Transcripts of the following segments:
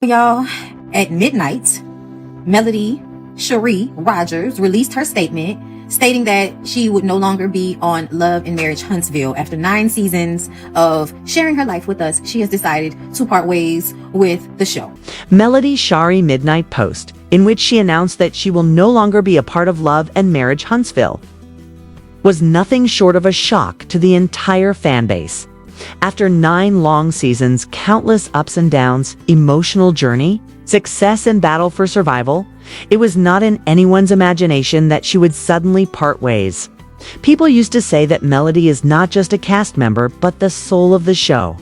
Y'all, at midnight, Melody Shari Rogers released her statement stating that she would no longer be on Love and Marriage Huntsville. After 9 seasons of sharing her life with us, she has decided to part ways with the show. Melody Shari midnight post, in which she announced that she will no longer be a part of Love and Marriage Huntsville, was nothing short of a shock to the entire fan base. After 9 long seasons, countless ups and downs, emotional journey, success and battle for survival, it was not in anyone's imagination that she would suddenly part ways. People used to say that Melody is not just a cast member, but the soul of the show.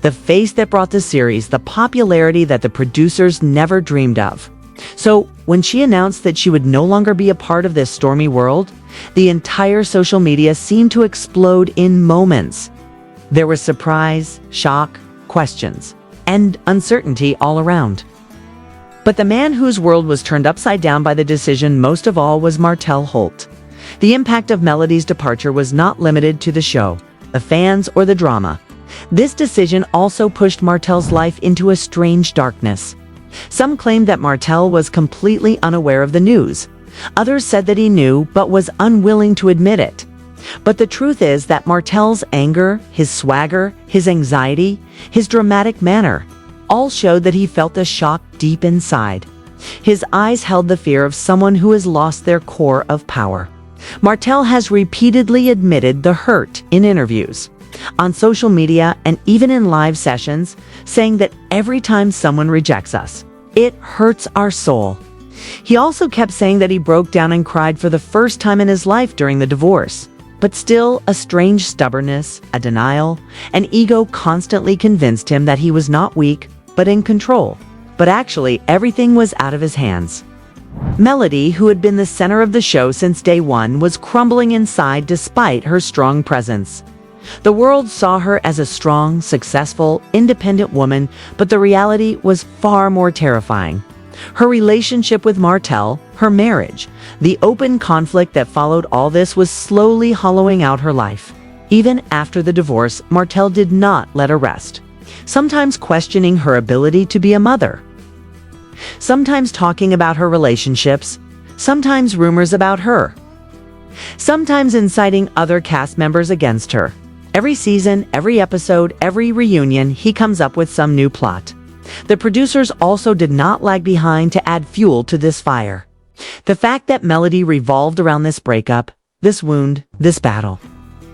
The face that brought the series the popularity that the producers never dreamed of. So, when she announced that she would no longer be a part of this stormy world, the entire social media seemed to explode in moments. There was surprise, shock, questions, and uncertainty all around. But the man whose world was turned upside down by the decision most of all was Martell Holt. The impact of Melody's departure was not limited to the show, the fans, or the drama. This decision also pushed Martell's life into a strange darkness. Some claimed that Martell was completely unaware of the news. Others said that he knew but was unwilling to admit it. But the truth is that Martell's anger, his swagger, his anxiety, his dramatic manner, all showed that he felt the shock deep inside. His eyes held the fear of someone who has lost their core of power. Martell has repeatedly admitted the hurt in interviews, on social media, and even in live sessions, saying that every time someone rejects us, it hurts our soul. He also kept saying that he broke down and cried for the first time in his life during the divorce. But still, a strange stubbornness, a denial, an ego constantly convinced him that he was not weak, but in control. But actually, everything was out of his hands. Melody, who had been the center of the show since day one, was crumbling inside despite her strong presence. The world saw her as a strong, successful, independent woman, but the reality was far more terrifying. Her relationship with Martell, her marriage, the open conflict that followed all this was slowly hollowing out her life. Even after the divorce, Martell did not let her rest, sometimes questioning her ability to be a mother, sometimes talking about her relationships, sometimes rumors about her, sometimes inciting other cast members against her. Every season, every episode, every reunion, he comes up with some new plot. The producers also did not lag behind to add fuel to this fire. The fact that Melody revolved around this breakup, this wound, this battle,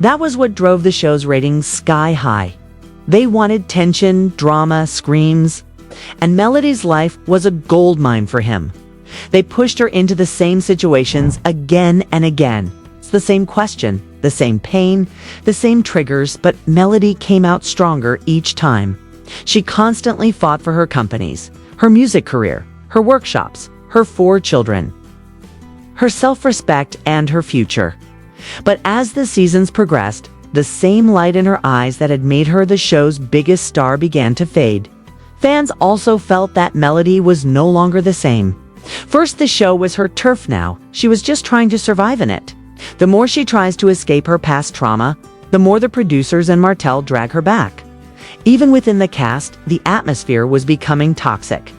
that was what drove the show's ratings sky high. They wanted tension, drama, screams, and Melody's life was a goldmine for him. They pushed her into the same situations again and again. It's the same question, the same pain, the same triggers, but Melody came out stronger each time. She constantly fought for her companies, her music career, her workshops, her 4 children, her self-respect, and her future. But as the seasons progressed, the same light in her eyes that had made her the show's biggest star began to fade. Fans also felt that Melody was no longer the same. First, the show was her turf now. She was just trying to survive in it. The more she tries to escape her past trauma, the more the producers and Martell drag her back. Even within the cast, the atmosphere was becoming toxic.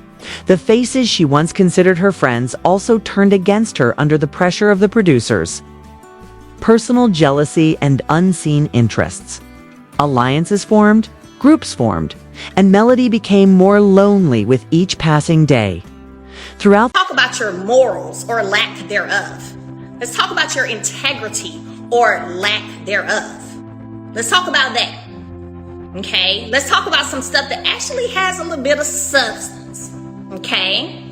The faces she once considered her friends also turned against her under the pressure of the producers. Personal jealousy and unseen interests. Alliances formed, groups formed, and Melody became more lonely with each passing day. Throughout Talk about your morals or lack thereof. Let's talk about your integrity or lack thereof. Let's talk about that. Okay, let's talk about some stuff that actually has a little bit of substance. Okay.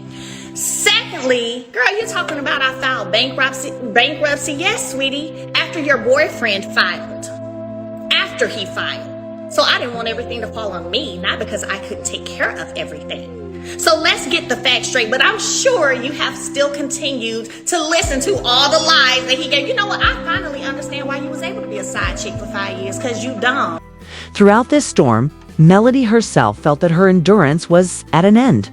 Secondly, girl, you're talking about I filed bankruptcy. Yes, sweetie, after your boyfriend filed. After he filed. So I didn't want everything to fall on me, not because I couldn't take care of everything. So let's get the facts straight. But I'm sure you have still continued to listen to all the lies that he gave. You know what? I finally understand why you was able to be a side chick for 5 years, because you dumb. Throughout this storm, Melody herself felt that her endurance was at an end.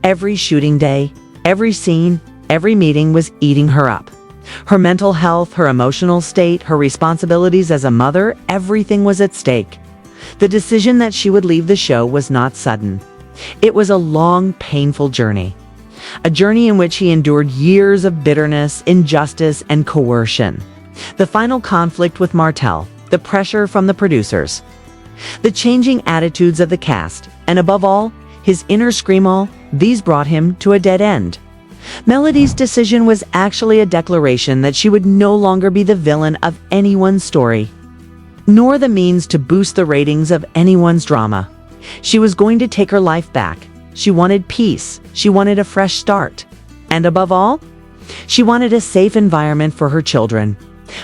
Every shooting day, every scene, every meeting was eating her up. Her mental health, her emotional state, her responsibilities as a mother, everything was at stake. The decision that she would leave the show was not sudden. It was a long, painful journey. A journey in which he endured years of bitterness, injustice, and coercion. The final conflict with Martell, the pressure from the producers, the changing attitudes of the cast, and above all, his inner screamo, these brought him to a dead end. Melody's decision was actually a declaration that she would no longer be the villain of anyone's story, nor the means to boost the ratings of anyone's drama. She was going to take her life back. She wanted peace. She wanted a fresh start. And above all, she wanted a safe environment for her children.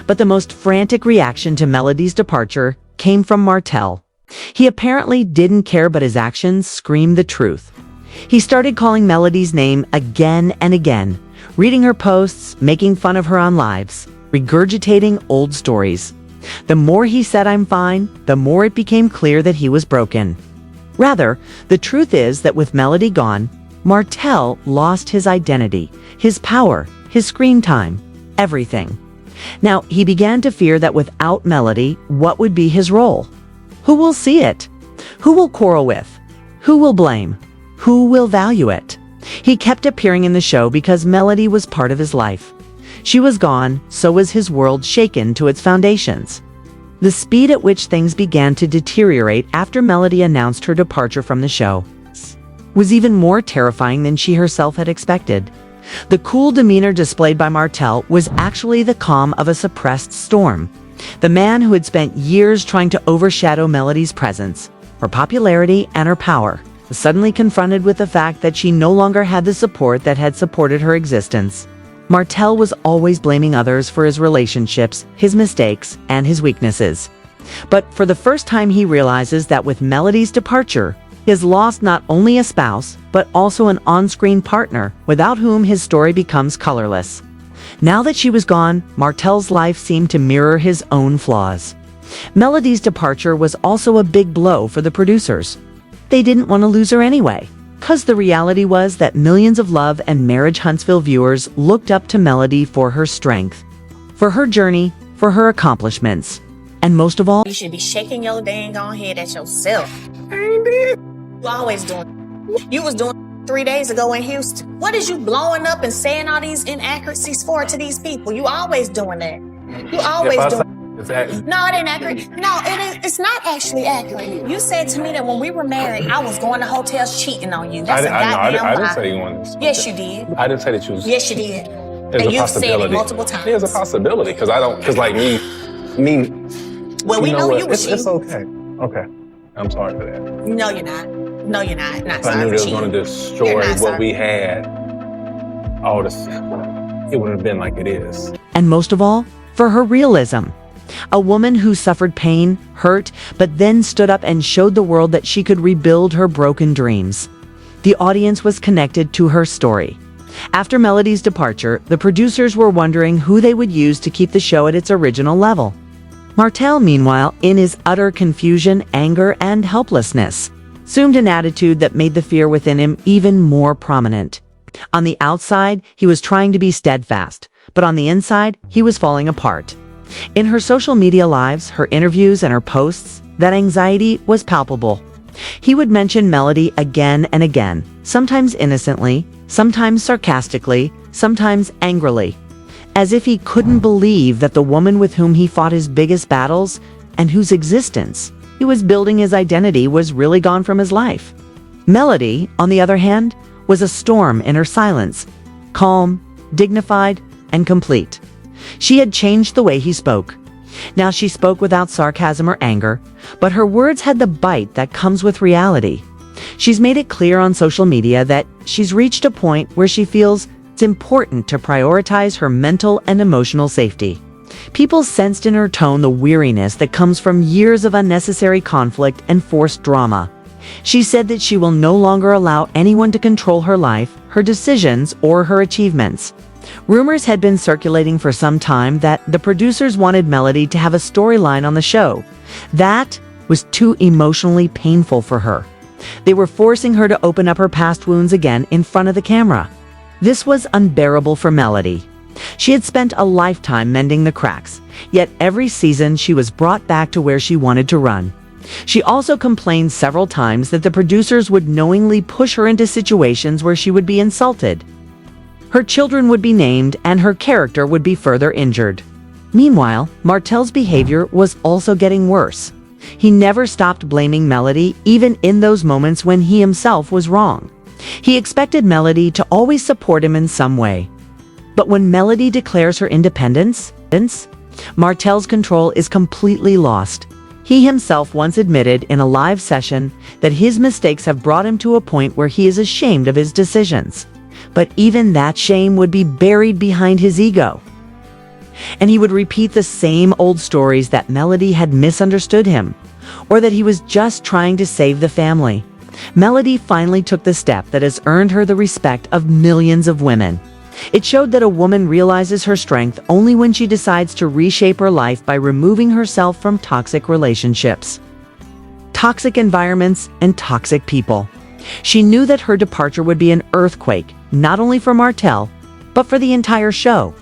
But the most frantic reaction to Melody's departure came from Martell. He apparently didn't care, but his actions screamed the truth. He started calling Melody's name again and again, reading her posts, making fun of her on lives, regurgitating old stories. The more he said "I'm fine," the more it became clear that he was broken. Rather, the truth is that with Melody gone, Martell lost his identity, his power, his screen time, everything. Now, he began to fear that without Melody, what would be his role? Who will see it? Who will quarrel with? Who will blame? Who will value it? He kept appearing in the show because Melody was part of his life. She was gone, so was his world shaken to its foundations. The speed at which things began to deteriorate after Melody announced her departure from the show was even more terrifying than she herself had expected. The cool demeanor displayed by Martell was actually the calm of a suppressed storm. The man who had spent years trying to overshadow Melody's presence, her popularity, and her power, was suddenly confronted with the fact that she no longer had the support that had supported her existence. Martell was always blaming others for his relationships, his mistakes, and his weaknesses. But for the first time, he realizes that with Melody's departure, he has lost not only a spouse, but also an on-screen partner without whom his story becomes colorless. Now that she was gone, Martell's life seemed to mirror his own flaws. Melody's departure was also a big blow for the producers. They didn't want to lose her anyway, because the reality was that millions of Love and Marriage Huntsville viewers looked up to Melody for her strength, for her journey, for her accomplishments, and most of all, You should be shaking your dang on head at yourself. I ain't did. You always doing. You was doing 3 days ago in Houston. What is you blowing up and saying all these inaccuracies for to these people? You always doing that. You always doing. No, it ain't accurate. No, it's not actually accurate. You said to me that when we were married, I was going to hotels cheating on you. That's a goddamn lie. I didn't say you wanted. Yes, you did. I didn't say that you was. Yes, you did. There's And a you've said it possibility. multiple times. There's a possibility because like me. Well, we know what? you were cheating. It's okay. Okay, I'm sorry for that. No, you're not. No, you're not. Not If I sorry knew for they was cheating. going to destroy You're not what sorry. we had, all this, it wouldn't have been like it is. and most of all, for her realism. A woman who suffered pain, hurt, but then stood up and showed the world that she could rebuild her broken dreams. The audience was connected to her story. After Melody's departure, the producers were wondering who they would use to keep the show at its original level. Martell, meanwhile, in his utter confusion, anger, and helplessness, assumed an attitude that made the fear within him even more prominent. On the outside, he was trying to be steadfast, but on the inside, he was falling apart. In her social media lives, her interviews, and her posts, that anxiety was palpable. He would mention Melody again and again, sometimes innocently, sometimes sarcastically, sometimes angrily, as if he couldn't believe that the woman with whom he fought his biggest battles and whose existence he was building his identity was really gone from his life. Melody, on the other hand, was a storm in her silence, calm, dignified, and complete. She had changed the way he spoke. Now she spoke without sarcasm or anger, but her words had the bite that comes with reality. She's made it clear on social media that she's reached a point where she feels it's important to prioritize her mental and emotional safety. People sensed in her tone the weariness that comes from years of unnecessary conflict and forced drama. She said that she will no longer allow anyone to control her life, her decisions, or her achievements. Rumors had been circulating for some time that the producers wanted Melody to have a storyline on the show. That was too emotionally painful for her. They were forcing her to open up her past wounds again in front of the camera. This was unbearable for Melody. She had spent a lifetime mending the cracks, yet every season she was brought back to where she wanted to run. She also complained several times that the producers would knowingly push her into situations where she would be insulted. Her children would be named and her character would be further injured. Meanwhile, Martell's behavior was also getting worse. He never stopped blaming Melody, even in those moments when he himself was wrong. He expected Melody to always support him in some way. But when Melody declares her independence, Martell's control is completely lost. He himself once admitted in a live session that his mistakes have brought him to a point where he is ashamed of his decisions. But even that shame would be buried behind his ego. And he would repeat the same old stories that Melody had misunderstood him, or that he was just trying to save the family. Melody finally took the step that has earned her the respect of millions of women. It showed that a woman realizes her strength only when she decides to reshape her life by removing herself from toxic relationships, toxic environments, and toxic people. She knew that her departure would be an earthquake, not only for Martell, but for the entire show.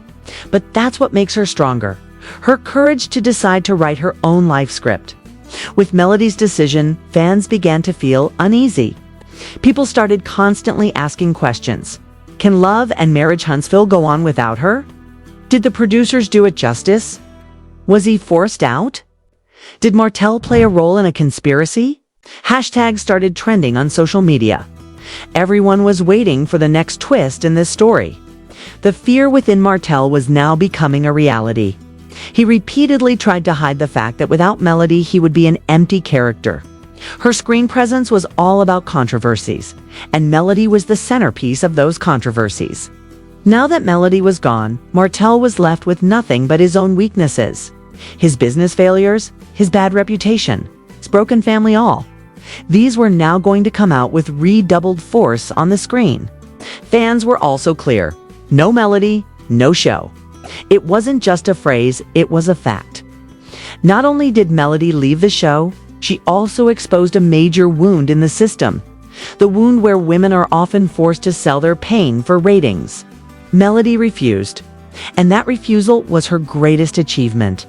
But that's what makes her stronger. Her courage to decide to write her own life script. With Melody's decision, fans began to feel uneasy. People started constantly asking questions. Can Love and Marriage Huntsville go on without her? Did the producers do it justice? Was he forced out? Did Martell play a role in a conspiracy? Hashtags started trending on social media. Everyone was waiting for the next twist in this story. The fear within Martell was now becoming a reality. He repeatedly tried to hide the fact that without Melody, he would be an empty character. Her screen presence was all about controversies, and Melody was the centerpiece of those controversies. Now that Melody was gone, Martell was left with nothing but his own weaknesses. His business failures, his bad reputation, his broken family all. These were now going to come out with redoubled force on the screen. Fans were also clear. No Melody, no show. It wasn't just a phrase, it was a fact. Not only did Melody leave the show, she also exposed a major wound in the system. The wound where women are often forced to sell their pain for ratings. Melody refused, and that refusal was her greatest achievement.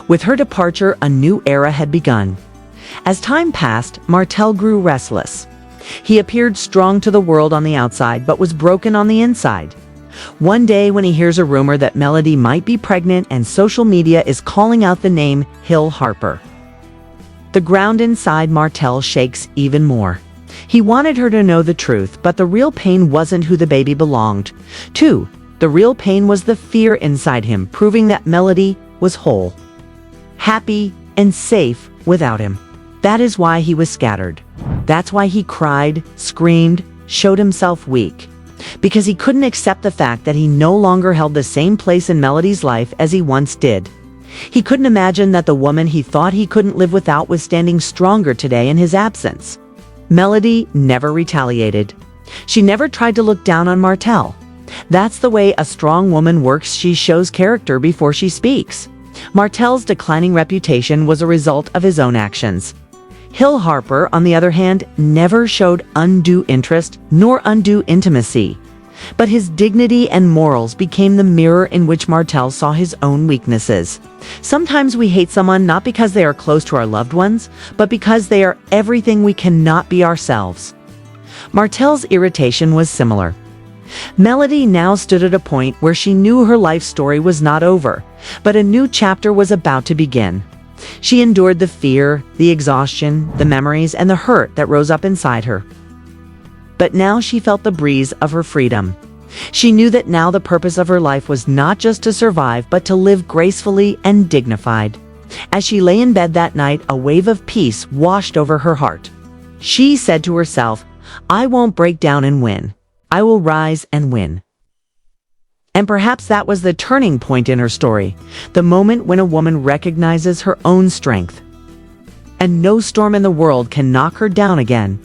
With her departure, a new era had begun. As time passed, Martell grew restless. He appeared strong to the world on the outside, but was broken on the inside. One day, when he hears a rumor that Melody might be pregnant and social media is calling out the name Hill Harper, the ground inside Martell shakes even more. He wanted her to know the truth, but the real pain wasn't who the baby belonged to. The real pain was the fear inside him, proving that Melody was whole, happy, and safe without him. That is why he was scattered. That's why he cried, screamed, showed himself weak. Because he couldn't accept the fact that he no longer held the same place in Melody's life as he once did. He couldn't imagine that the woman he thought he couldn't live without was standing stronger today in his absence. Melody never retaliated. She never tried to look down on Martell. That's the way a strong woman works. She shows character before she speaks. Martell's declining reputation was a result of his own actions. Hill Harper, on the other hand, never showed undue interest nor undue intimacy. But his dignity and morals became the mirror in which Martell saw his own weaknesses. Sometimes we hate someone not because they are close to our loved ones, but because they are everything we cannot be ourselves. Martell's irritation was similar. Melody now stood at a point where she knew her life story was not over, but a new chapter was about to begin. She endured the fear, the exhaustion, the memories, and the hurt that rose up inside her. But now she felt the breeze of her freedom. She knew that now the purpose of her life was not just to survive, but to live gracefully and dignified. As she lay in bed that night, a wave of peace washed over her heart. She said to herself, "I won't break down and win. I will rise and win." And perhaps that was the turning point in her story, the moment when a woman recognizes her own strength. And no storm in the world can knock her down again.